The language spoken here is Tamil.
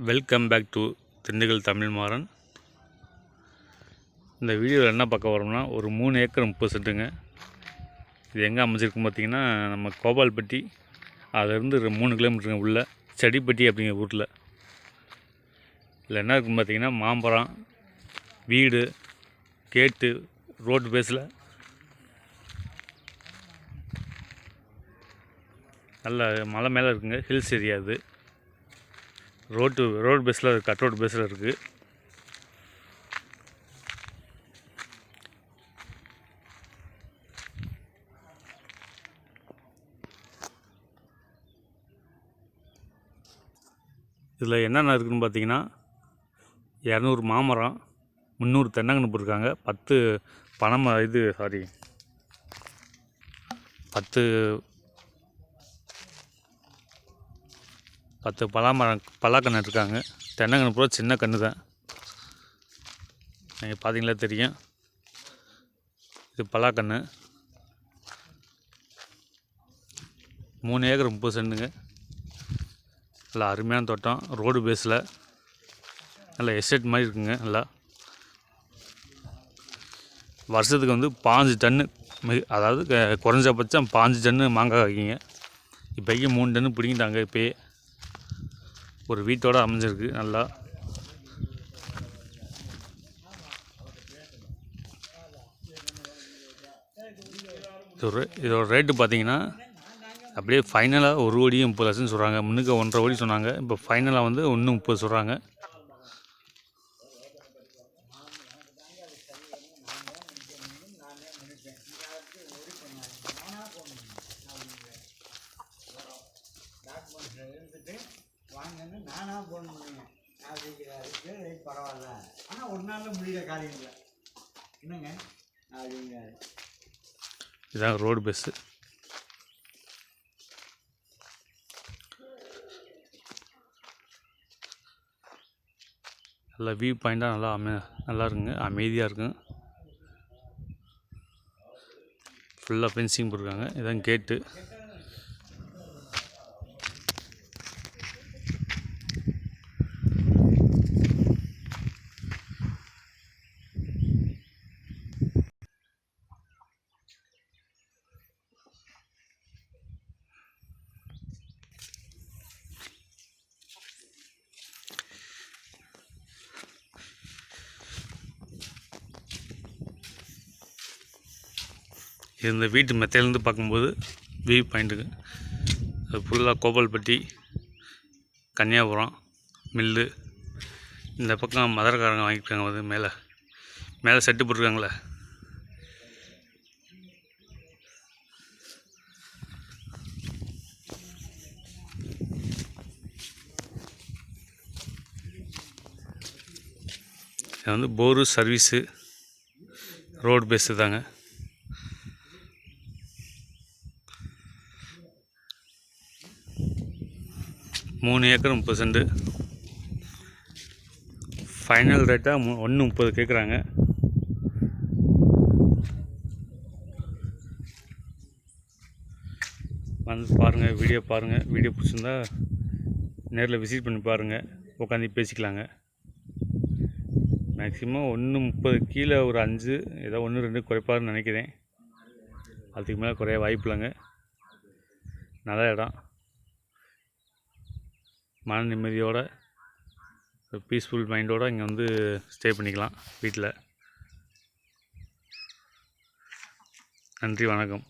Welcome back to Dindigul Tamil Maran. இந்த வீடியோவில் என்ன பார்க்க வரோம்னா, ஒரு 3 ஏக்கர் 30 சென்ட்டுங்க. இது எங்கே அமைஞ்சிருக்குன்னு பார்த்தீங்கன்னா, நம்ம கோபால்பட்டி அதிலிருந்து 3 கிலோமீட்டருங்க உள்ள செடிப்பட்டி அப்படிங்கிற ஊரில். இதில் என்ன இருக்குன்னு பார்த்தீங்கன்னா, மாம்பழம், வீடு, கேட்டு, ரோடு பேஸில் நல்ல மலை மேலே இருக்குங்க. ஹில்ஸ் ஏரியா இது. ரோடு பேஸில் இருக்குது, கட் ரோடு பேஸில் இருக்குது. இதில் என்னென்ன இருக்குதுன்னு பார்த்தீங்கன்னா, 200 மாமரம், 300 தென்னங்கன்று போட்டிருக்காங்க, 10 பலாக்கன்று இருக்காங்க. தென்னங்கன்று பூரா சின்ன கன்று தான். நீங்கள் பார்த்தீங்களா தெரியும். இது பலாக்கன்று. 3 ஏக்கர் 30 சென்ட்டுங்க. நல்லா அருமையான தோட்டம். ரோடு பேஸில் நல்லா எஸ்டேட் மாதிரி இருக்குங்க. நல்லா வருஷத்துக்கு வந்து 5 டன்னு, அதாவது குறைஞ்சபட்சம் 5 டன்னு மாங்காய் வைக்கிங்க. இப்போக்கி 3 டன்னு பிடிங்கிட்டாங்க. இப்போயே ஒரு வீட்டோடு அமைஞ்சிருக்கு. நல்லா இதோட ரேட்டு பார்த்தீங்கன்னா, அப்படியே ஃபைனலாக 1,30,00,000 சொல்கிறாங்க. முன்னுக்கு 1,50,00,000 கோடி சொன்னாங்க. இப்போ ஃபைனலாக வந்து 1,30,00,000 சொல்கிறாங்க. வாங்கன்னு நானாக ஃபோன் பண்ணுவேன். அதுக்கு பரவாயில்ல, ஆனால் ஒரு நாளில் முடிகிற காரியம் இல்லை என்னங்க அப்படிங்கிறாரு. இதுதான் ரோடு பஸ்ஸு. நல்லா வியூ பாயிண்ட்டாக நல்லா இருக்குங்க. அமைதியாக இருக்கும். ஃபுல்லாக ஃபென்சிங் போட்டிருக்காங்க. இதான் கேட்டு. இந்த வீட்டு மெத்தையிலேருந்து பார்க்கும்போது வியூ பாயிண்ட்டுங்க. அது ஃபுல்லாக கோபால்பட்டி, கன்னியாபுரம், மில்லு. இந்த பக்கம் மதுரக்காரங்க வாங்கியிருக்காங்க. வந்து மேலே செட்டு போட்டிருக்காங்களே. இது வந்து போரு சர்வீஸு, ரோடு பேஸு தாங்க. மூணு ஏக்கர் 30 சென்ட்டு. ஃபைனல் ரேட்டாக 1,30,00,000 கேட்குறாங்க. வந்து பாருங்கள், வீடியோ பாருங்கள். வீடியோ பிடிச்சிருந்தா நேரில் விசிட் பண்ணி பாருங்கள். உட்காந்து பேசிக்கலாங்க. மேக்ஸிமம் 1,30,00,000 கீழே ஒரு 5 ஏதோ 1-2 குறைப்பாருன்னு நினைக்கிறேன். அதுக்கு மேலே குறைய வாய்ப்பு இல்லைங்க. நல்ல இடம். மன நிம்மதியோடு, பீஸ்ஃபுல் மைண்டோடு இங்கே வந்து ஸ்டே பண்ணிக்கலாம் வீட்டில். நன்றி, வணக்கம்.